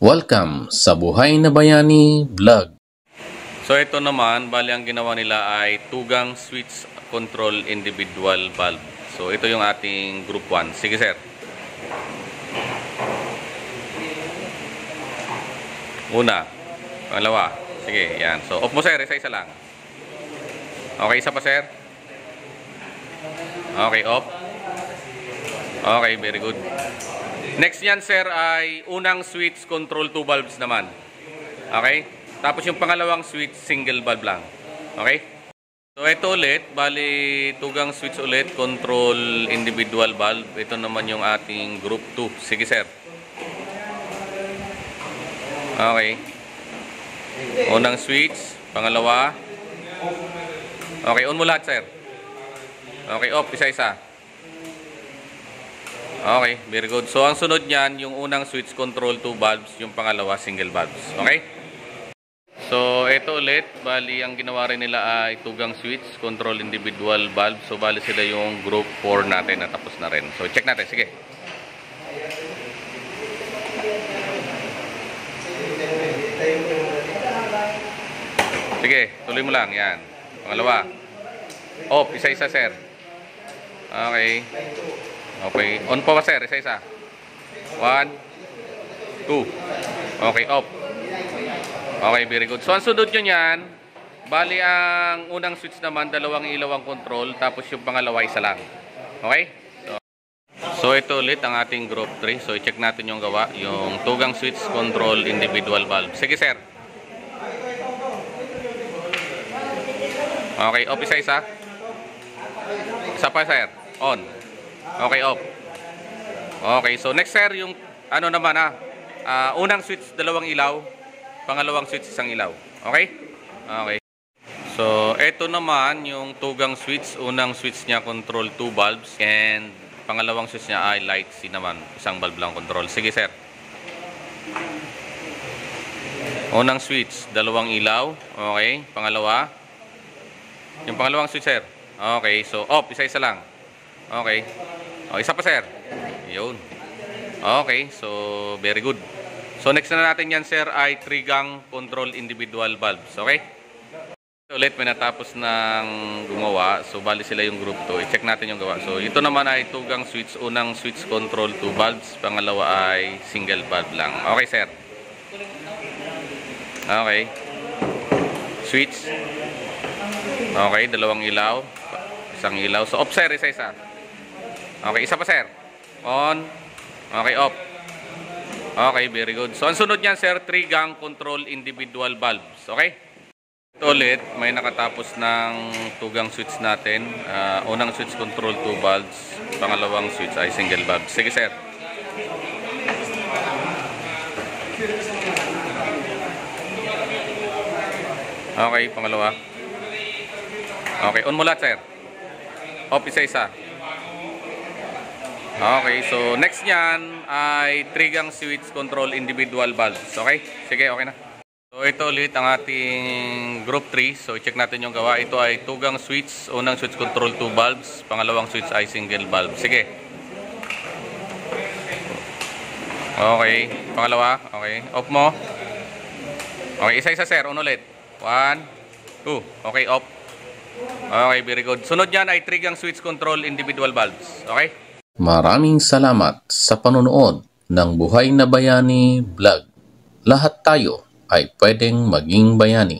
Welcome sa Buhay na Bayani Vlog. So ito naman, bali ang ginawa nila ay tugang switch control individual valve. So ito yung ating group 1. Sige sir. Una, pangalawa. Sige, yan. So off mo sir, isa-isa lang. Okay, isa pa sir. Okay, off. Okay, very good. Next yan sir ay unang switch control 2 valves naman. Okay? Tapos yung pangalawang switch single valve lang. Okay? So ito ulit, bali tugang switch ulit, control individual valve. Ito naman yung ating group 2. Sige sir. Okay. Unang switch, pangalawa. Okay, on mo lahat sir. Okay, off, isa-isa. Okay, very good. So, ang sunod niyan, yung unang switch control 2 valves, yung pangalawa single valves. Okay? So, ito ulit, bali ang ginawa rin nila ay tugang switch control individual valve. So, bali sila yung group 4 natin na tapos na rin. So, check natin. Sige. Sige, tuloy mo lang. Yan. Pangalawa. Off, isa-isa sir. Okay. Okay. On pa ba sir? Isa-isa. 1, 2. Okay, off. Okay, very good. So, ang sunod nyo yan, bali ang unang switch naman, dalawang ilaw ang control, tapos yung pangalawa, isa lang. Okay? So ito ulit ang ating group 3. So, i-check natin yung gawa, yung tugang switch control individual valve. Sige, sir. Okay, off isa-isa. Isa pa, sir. On. Okay, off. Okay, so next sir, yung ano naman unang switch, dalawang ilaw. Pangalawang switch, isang ilaw. Okay? Okay. So, ito naman yung tugang switch. Unang switch niya, control 2 valves. And pangalawang switch niya ay light C naman. Isang valve lang control. Sige sir. Unang switch, dalawang ilaw. Okay. Pangalawa. Yung pangalawang switch sir. Okay. So, off. Isa-isa lang. Okay. O, isa pa sir. Yun. Okay. So, very good. So, next na natin yan sir ay trigang control individual valves. Okay? Ulit may natapos ng gumawa. So, bali sila yung group 2. I-check natin yung gawa. So, ito naman ay tugang switch. Unang switch control 2 valves. Pangalawa ay single valve lang. Okay sir. Okay. Switch. Okay. Dalawang ilaw. Isang ilaw. So, off sir. Isa-isa. Okay, isa pa sir. On. Okay, off. Okay, very good. So, ang sunod niyan sir, trigang control individual valves. Okay? Ito ulit, may nakatapos ng tugang switch natin. Unang switch control 2 valves. Pangalawang switch ay single valve. Sige sir. Okay, pangalawa. Okay, on mo lahat sir. Off isa-isa. Okay, so next niyan ay trigang switch control individual valves. Okay? Sige, okay na. So ito ulit ang ating group 3. So check natin yung gawa. Ito ay tugang switch, unang switch control 2 valves, pangalawang switch ay single valve. Sige. Okay, pangalawa. Okay, off mo. Okay, isa-isa sir, ulit. 1, 2. Okay, off. Okay, very good. Sunod niyan ay trigang switch control individual valves. Okay? Maraming salamat sa panonood ng Buhay na Bayani Vlog. Lahat tayo ay pwedeng maging bayani.